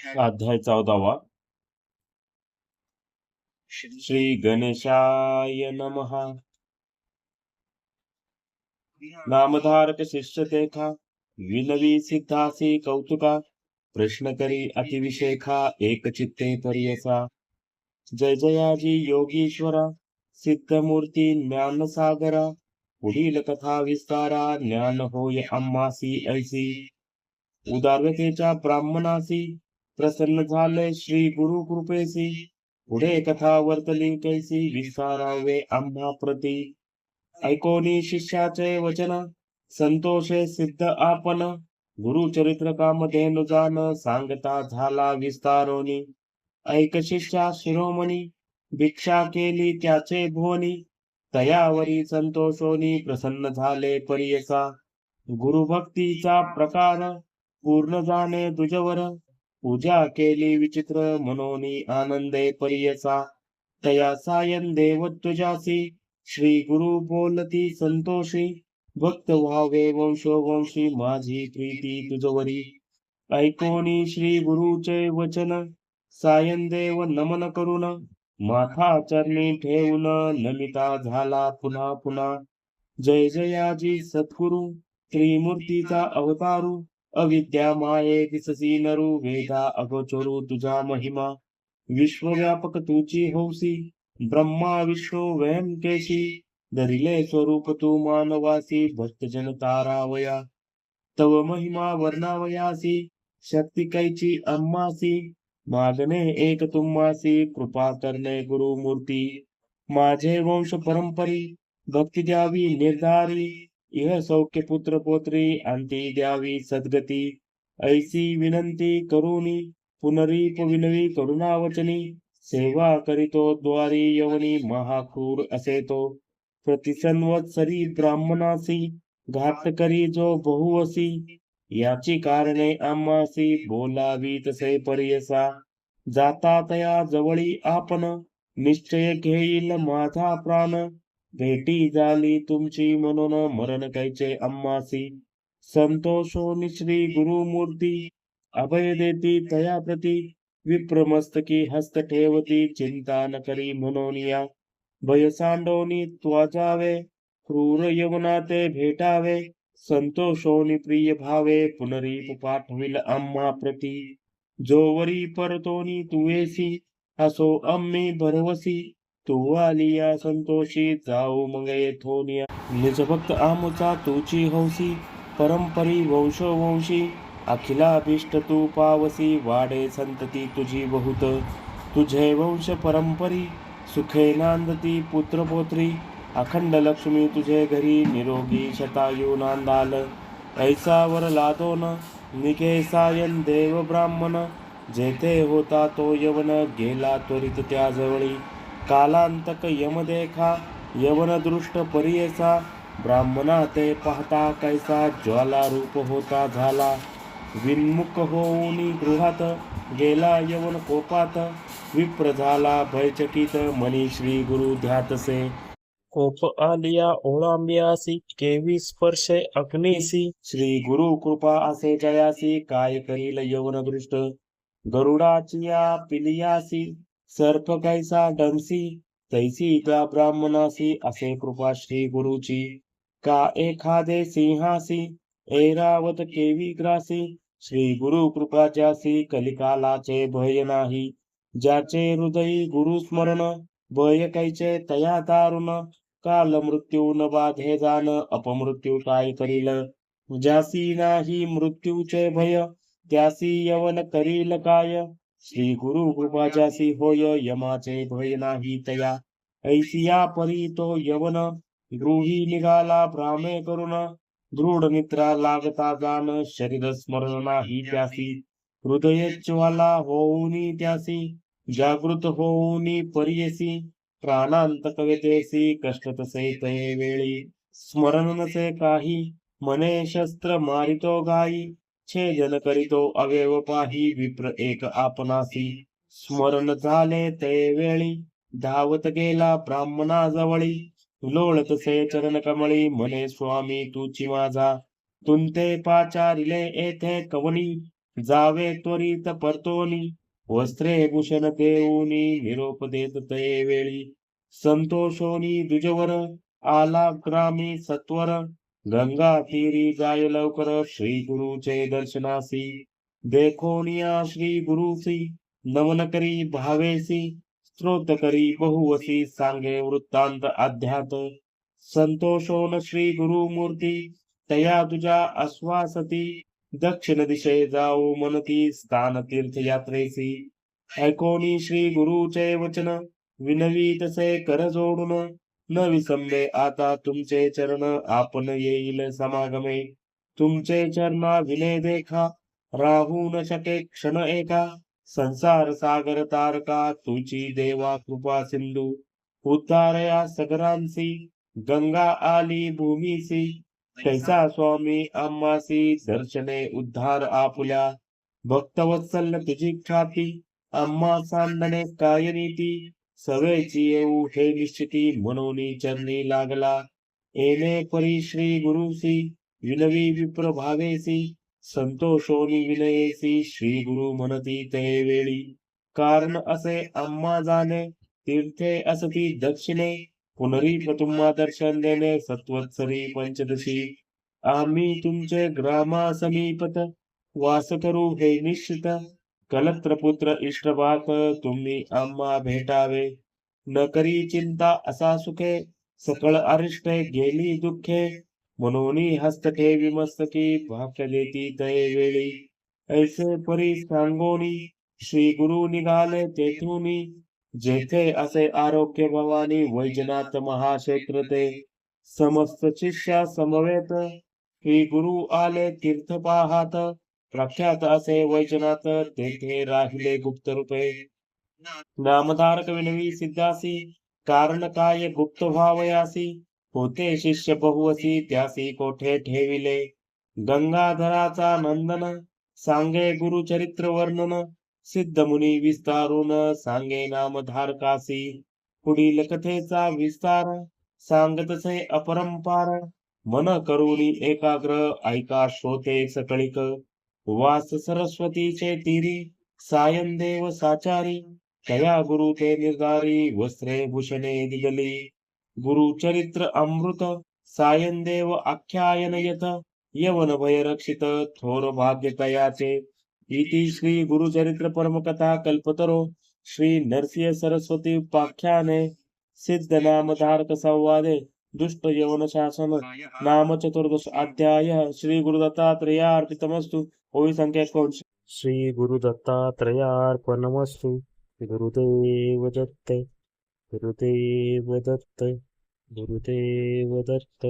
अध्याय 14वा. श्री गणेशाय नमः. नामधारक शिष्य देखा, विनवी सिद्धासी कौतुका, प्रश्न करी अतिविशेखा, एक चित्ते परियसा. जय जयाजी योगीश्वरा, सिद्धमूर्ती ज्ञान सागरा, पुढील कथा विस्तारा, ज्ञान होय आम्हासी ऐसी. उदारतेच्या ब्राह्मणासी प्रसन्न झाले श्री गुरु कृपेसी. पुढे कथा वर्तली कैसी, विस्तारावे आम्हा प्रती. ऐकोनी शिष्याचे वचन, संतोषे सिद्ध आपण. गुरुचरित्र कामधेनु जान, सांगता झाला विस्तारोनी. ऐक शिष्या शिरोमणी, भिक्षा केली त्याचे भुवनी. तयावरी संतोषोनी, प्रसन्न झाले परियसा. गुरुभक्तीचा प्रकार, पूर्ण जाणे दुजवर. पूजा केली विचित्र, मनोनी आनंदे परियसा. तया सायन देव तुझ्यासी, श्री गुरु बोलती संतोषी. भक्त व्हावे वंशोवंशी, माझी प्रीती तुझवरी. ऐकोनी श्री गुरुचे वचन, सायन देव नमन करून. माथा चरणी ठेवून, नमिता झाला पुन्हा पुन्हा. जय जयाजी सद्गुरु, त्रिमूर्तीचा अवतारू. अविद्या माये दिससी नरू, वेदा अगोचरू तुझा महिमा. विश्वव्यापक तुची हौसी, ब्रह्मा विष्णू व्यंकेशी. धरिले स्वरूप तू मानवासी, भक्तजन तारावया. तव महिमा वर्णावयासी, शक्ती कैची अम्मासी. मागणे एक तुम्हासी, कृपा करणे गुरुमूर्ती. माझे वंश परंपरी, भक्ती द्यावी निर्धारी. इह सौख्य पुत्र पोत्री, अंती द्यावी सद्गती. ऐसी विनंती करुनी, पुनरीप विनवी करुणावचनी. सेवा करीतो द्वारी यवनी, महाक्रूर असे तो. प्रतिसंवत्सरी ब्राह्मणासी, घात करी जो बहुवसी. याची कारणे आम्हासी, बोलावी तसे परियसा. जाता तया जवळी आपण, निश्चय घेईल माझा प्राण. भेटी झाली तुमची म्हणून, मरण कैचे आम्हासी. संतोषोनी श्री गुरुमूर्ती, अभय देती तया प्रती. विप्रमस्तकी हस्त ठेवती, चिंता न करी म्हणून या. भय सांडोनी त्वाजावे, क्रूर यवना ते भेटावे. संतोषोनी प्रिय भावे, पुनरीप पाठविल आम्हा प्रती. जोवरी परतोनी तुवेसी, असो आम्ही भरवसी. तू आलिया संतोषी, जाऊ मग येथोनिया. निज भक्त आमुचा तुची हौसी, परंपरी वंशोवंशी. अखिलाभीष्ट तू पावसी, वाढे संतती तुझी बहुत. तुझे वंश परंपरी, सुखे नांदती पुत्रपोत्री. अखंड लक्ष्मी तुझे घरी, निरोगी शतायू नांदाल. ऐसा वर लादोन, निघे सायन देव ब्राह्मण. जेथे होता तो यवन, गेला त्वरित त्याजवळी. कालांतक यम देखा, यवन दृष्ट परियसा. ब्राह्मणा ते पाहता कैसा, ज्वाला रूप होता झाला. विन्मुख होऊनी गृहात, गेला यवन कोपात. विप्र झाला भयचकित, मनी श्री गुरु ध्यातसे. कोप आलिया ओळांबियासी, केवी स्पर्शे अग्नीसी. श्री गुरु कृपा असे जयासी, काय करील यवन दृष्ट. गरुडाचिया पिलियासी, सर्प कैसा डमसी. तैसी त्या ब्राह्मणासी, असे कृपा श्री गुरुची. का एखादे सिंहासी, ऐरावत केवी ग्रासी. श्री गुरु कृपा ज्यासी, कलिकालाचे भय नाही. ज्याचे हृदयी गुरु स्मरण, भय कैचे तया दारुण. काल मृत्यू न बाधे जाण, अपमृत्यू काय करील. ज्यासी नाही मृत्यूचे भय, त्यासी यवन करील काय. श्री गुरु कृपा ज्यासी होय, यमाचे भय नाही तया. ऐसिया परी तो यवन, गृही निघाला भ्रामे करून. दृढ निद्रा लागता जाण, शरीर स्मरण नाही त्यासी. हृदय ज्वाला होऊनी त्यासी, जागृत होऊनी परियसी. प्राणांतक वेदेसी, कष्ट तसे ते वेळी. स्मरण नसे काही, मने शस्त्र मारितो गायी. छेदन करीतो अवयव पाही, विप्र एक आपणासी. स्मरण झाले ते वेळी, धावत गेला ब्राह्मणाजवळी. लोळतसे चरण कमळी, म्हणे स्वामी तुची माझा. तुमते पाचारिले येथे कवनी. जावे त्वरित परतोनी वस्त्रे भूषण देऊनी निरोप देत ते वेळी संतोषोनी दुजवर आला ग्रामी सत्वर गंगा तीरी जाय लवकर श्री गुरुचे दर्शनासी देखोनिया श्री गुरुसी नमन करी भावेसी स्तोत्र करी बहुवसी सांगे वृत्तांत अध्यात संतोषोन श्री गुरुमूर्ती तया तुझ्या आश्वासती दक्षिण दिशे जाऊ मनती स्थान तीर्थयात्रेसी ऐकोनी श्री गुरुचे वचन विनवी तसे कर जोडून न विसंबे आता तुमचे चरण आपण येईल समागमे तुमचे चरणा विने देखा राहू न शके क्षण एका संसार सागर तारका तुझी देवा कृपा सिंधू उतारया सगरांसी गंगा आली भूमीसी कैसा स्वामी आम्हासी दर्शने उद्धार आपुल्या भक्तवत्सल तुझी ख्याती आम्हा सांडणे काय नीती सवेची येऊ हे निश्चिती मनोनी चरणी लागला येणे परी श्री गुरुसी विनवी विप्र भावेसी संतोषोनी विनयेसी श्री गुरु म्हणती ते वेळी कारण असे आम्हा जाणे तीर्थे असती दक्षिणे पुनरी तुम्हा दर्शन देणे सत्वत्सरी पंचदशी आम्ही तुमचे ग्रामा समीपत वास करू हे निश्चित कलत्रपुत्र इष्टवाक तुम्ही आम्हा भेटावे न करी चिंता असा सुखे सकळ अरिष्टे गेली दुःखे मनोनी हस्तके विमस्तकी भाग्य देती तये वेळी ऐसे परी सांगोनी श्री गुरु निघाले तेथुनी जेथे असे आरोग्य भवानी वैजनाथ महाक्षेत्र ते समस्त शिष्या समवेत श्री गुरु आले तीर्थ पाहात प्रख्यात असे वैजनाथ तेथे राहिले गुप्त रूपे नामधारक विनवी सिद्धासी कारण काय गुप्त भावयासी होते शिष्य बहुवसी त्यासी कोठे ठेविले गंगाधराचा नंदन सांगे गुरुचरित्र वर्णन सिद्ध मुनी विस्तारून सांगे नामधारकासी पुढील कथेचा विस्तार सांगतसे अपरंपार मन करुणी एकाग्र ऐका श्रोते सकळिक वास सरस्वतीचे तीरी सायंदेव साचारी तया गुरु ते निर्धारी वस्त्रे भूषणे दिगली गुरुचरित्र अमृत सायंदेव आख्यायन यथ यवन भय रक्षित थोर भाग्य तयाचे इति श्री गुरुचरित्र परमकथा कल्पतरो श्री नरसिंह सरस्वती उपाख्याने सिद्ध नामधारक संवादे दुष्ट यवन शासन नाम चतुर्दश अध्याय श्री गुरुदत्तात्रेयार्पितमस्तु ओवी संख्या श्री गुरुदत्तात्रेयार्पणमस्तु गुरुदेव दत्त गुरुदेव दत्त गुरुदेव दत्त